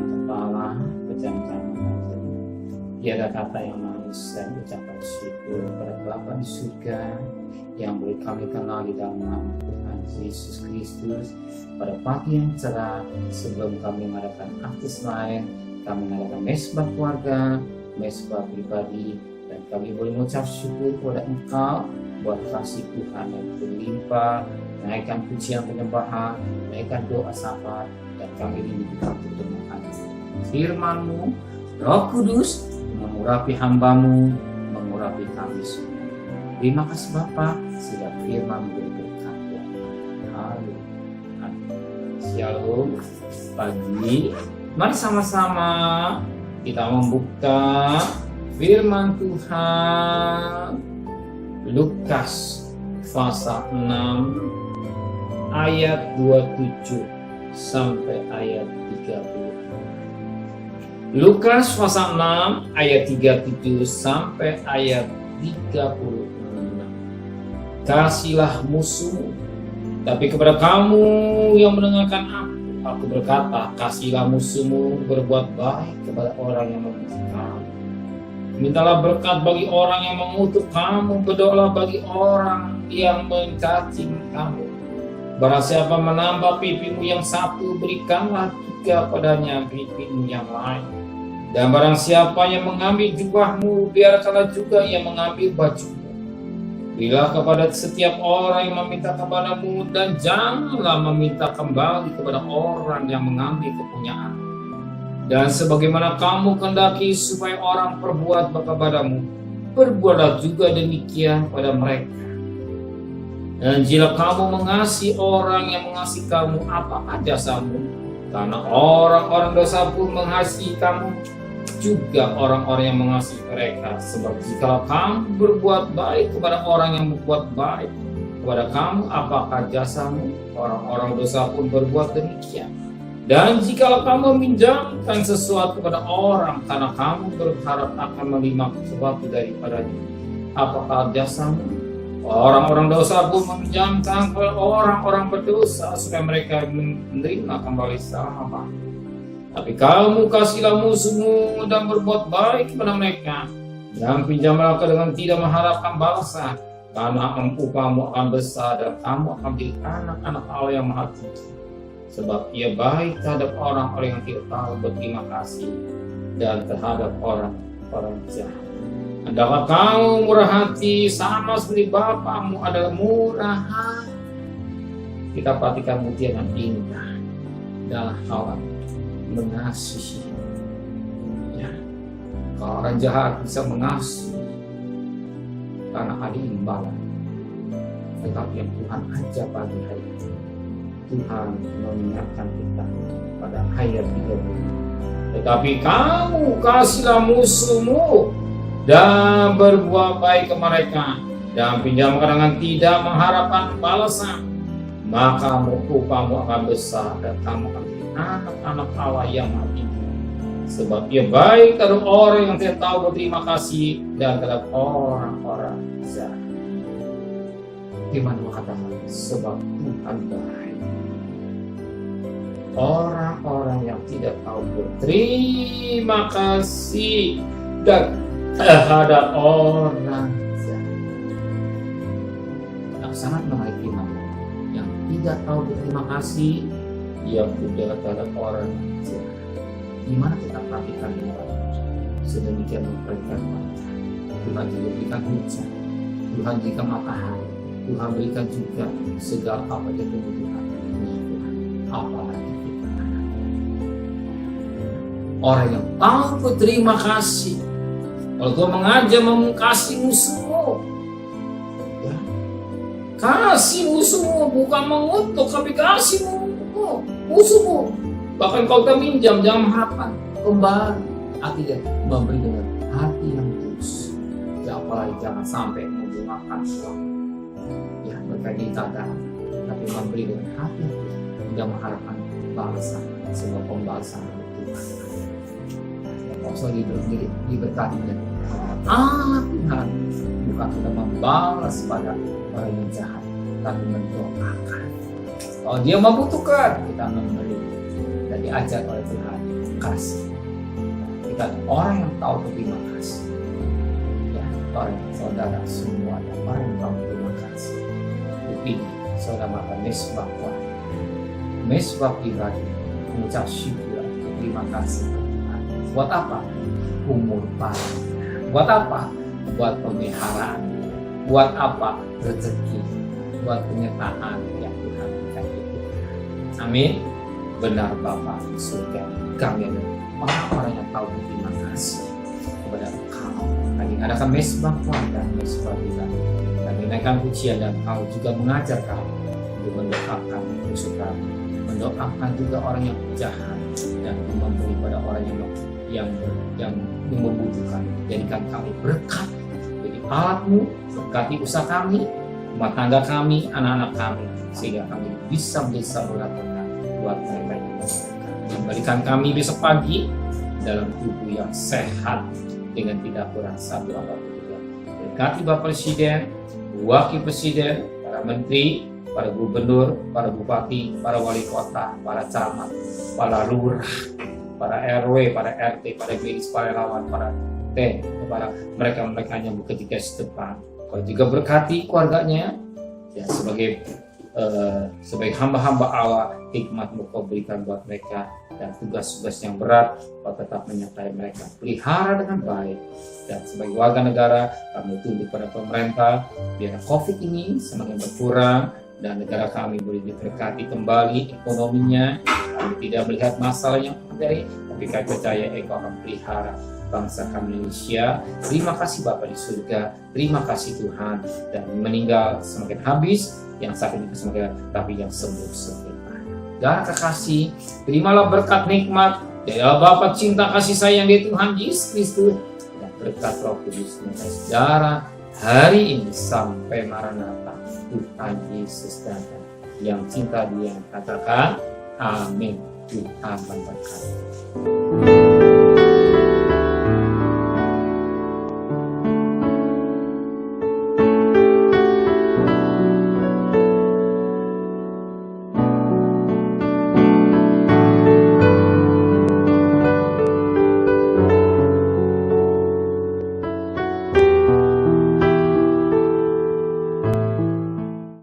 kepala, pejamkan mata. Tiada kata yang manis dan ucapan syukur pada Bapa di surga yang boleh kami kenal di dalam nama Tuhan Yesus Kristus. Pada pagi yang cerah, sebelum kami mengadakan aktus lain, kami mengadakan mesbah keluarga, mesbah pribadi, dan kami boleh mengucap syukur kepada Engkau buat kasih Tuhan yang berlimpah, naikkan pujian penyembahan, naikkan doa sahabat, dan kami rindukan untuk menghayati firman-Mu. Roh Kudus mengurapi hamba-Mu, mengurapi kami semua. Terima kasih Bapa, sehingga firman berberkat buat kami. Haleluya. Shalom. Pagi, mari sama-sama kita membuka firman Tuhan. Lukas pasal 6 ayat 27 sampai ayat 30. Lukas pasal 6 ayat 37 sampai ayat 36. Kasihlah musuhmu, tapi kepada kamu yang mendengarkan aku berkata, kasihlah musuhmu, berbuat baik kepada orang yang membenci kamu. Mintalah berkat bagi orang yang mengutuk kamu, berdoalah bagi orang yang mencaci kamu. Barang siapa menambah pipimu yang satu, berikanlah 3 padanya pipimu yang lain. Dan barang siapa yang mengambil jubahmu, biarkanlah juga yang mengambil bajumu. Berilah kepada setiap orang yang meminta kepadamu, dan janganlah meminta kembali kepada orang yang mengambil kepunyaan. Dan sebagaimana kamu kehendaki supaya orang perbuat kepadamu, perbuatlah juga demikian pada mereka. Dan jika kamu mengasihi orang yang mengasihi kamu, apakah jasamu? Karena orang-orang dosa pun mengasihi kamu, juga orang-orang yang mengasihi mereka. Sebab jika kamu berbuat baik kepada orang yang berbuat baik kepada kamu, apakah jasamu? Orang-orang dosa pun berbuat demikian. Dan jika kamu meminjamkan sesuatu kepada orang karena kamu berharap akan menerima sesuatu daripadanya, apakah jasamu? Orang-orang dosa pun meminjamkan kepada orang-orang berdosa supaya mereka menerima kembali sama. Tapi kamu kasihlah musuhmu dan berbuat baik kepada mereka, dan pinjamlah dengan tidak mengharapkan balasan, karena upahmu akan besar dan kamu akan menjadi anak-anak Allah yang Maha Tinggi. Sebab ia baik terhadap orang-orang yang tidak tahu berterima kasih dan terhadap orang-orang jahat. Hendaklah kamu murah hati sama seperti Bapamu adalah murah hati. Kita perhatikan mutiara yang indah dalam hal mengasihi. Ya. Kalau orang jahat bisa mengasihi karena ada imbalan, tetapi yang Tuhan ajar pagi hari ini, Tuhan mengingatkan kita pada ayat 30. Tetapi kamu kasihlah musuhmu dan berbuat baik ke mereka, dan pinjamkan dengan tidak mengharapkan balasan, maka upahmu akan besar dan kamu akan menjadi anak-anak Allah yang Maha Tinggi. Sebab ia baik terhadap orang yang tidak tahu berterima kasih dan terhadap orang-orang jahat. Firman Tuhan katakan, sebab Tuhan baik. Orang-orang yang tidak tahu berterima kasih dan terhadap orang jahat. Yang sangat menarik firman yang tidak tahu berterima kasih, yang tidak terhadap orang jahat. Gimana kita perhatikan orang sedemikian memberikan mata, Tuhan juga berikan hujan, Tuhan berikan matahari, Tuhan berikan juga segala apa yang kebutuhan. Apalagi kita orang yang tahu berterima kasih. Kalau Tuhan mengajar mengasihi musuhmu, ya. Kasih musuhmu, bukan mengutuk, tapi kasih musuhmu. Bahkan kalau kita minjam, jangan mengharapkan kembali. Artinya memberi dengan hati yang tulus. Apalagi jangan sampai menggunakan uang. Ya, berkait tanda, tapi memberi dengan hati yang tulus. Tidak mengharapkan balasan, sebab pembalasan itu Tuhan. Diberkati dengan Tuhan bukan kita membalas pada orang yang jahat, tapi mendoakan. Kalau dia membutuhkan, kita memberi. Dan diajar oleh Tuhan kasih. Kita orang yang tahu berterima kasih. Ya, orang saudara semua dan orang yang tahu berterima kasih. Ini saudara makan mesbah Tuhan. Mesbah pribadi mengucap syukur, terima kasih Tuhan. Buat apa? Umur panjang. Buat apa? Buat pemeliharaan. Buat apa? Rezeki. Buat penyertaan yang Tuhan berikan itu. Amin. Benar Bapa di surga, kami adalah orang-orang yang tahu berterima kasih kepada Engkau. Kami adakan mesbah Tuhan dan mesbah kita. Kami naikkan pujian dan Engkau juga mengajar kami untuk mendoakan musuh kami, mendoakan juga orang yang jahat dan memberi pada orang yang membutuhkan. Jadikan kami berkat, jadi alat-Mu, berkati usaha kami, rumah tangga kami, anak-anak kami, sehingga kami bisa menjadi saluran berkat buat mereka yang membutuhkan. Kembalikan kami besok pagi dalam tubuh yang sehat dengan tidak kurang satu apapun juga. Berkati Bapak Presiden, Wakil Presiden, para Menteri, para Gubernur, para Bupati, para Wali Kota, para Camat, para Lurah, para RW, para RT, para medis, para relawan, para T, para mereka-mereka yang bekerja di depan. Kau juga berkati keluarganya, ya sebagai hamba-hamba Allah, hikmat-Mu Kau berikan buat mereka, dan tugas-tugas yang berat Kau tetap menyertai mereka. Pelihara dengan baik, dan sebagai warga negara kami tunduk pada pemerintah biar COVID ini semakin berkurang dan negara kami boleh diberkati kembali ekonominya. Kami tidak melihat masalah yang terjadi, tapi kami percaya Engkau akan pelihara bangsa kami Indonesia. Terima kasih Bapa di surga, terima kasih Tuhan. Dan meninggal semakin habis, yang sakit itu semakin, tapi yang sembuh semakin banyak. Darah kekasih, terimalah berkat nikmat dari Bapa cinta kasih sayang dari Tuhan Yesus Kristus dan berkat Roh Kudus mengalir darah hari ini sampai Maranatha Tuhan Yesus datang. Yang cinta Dia katakan amin. Tuhan memberkati.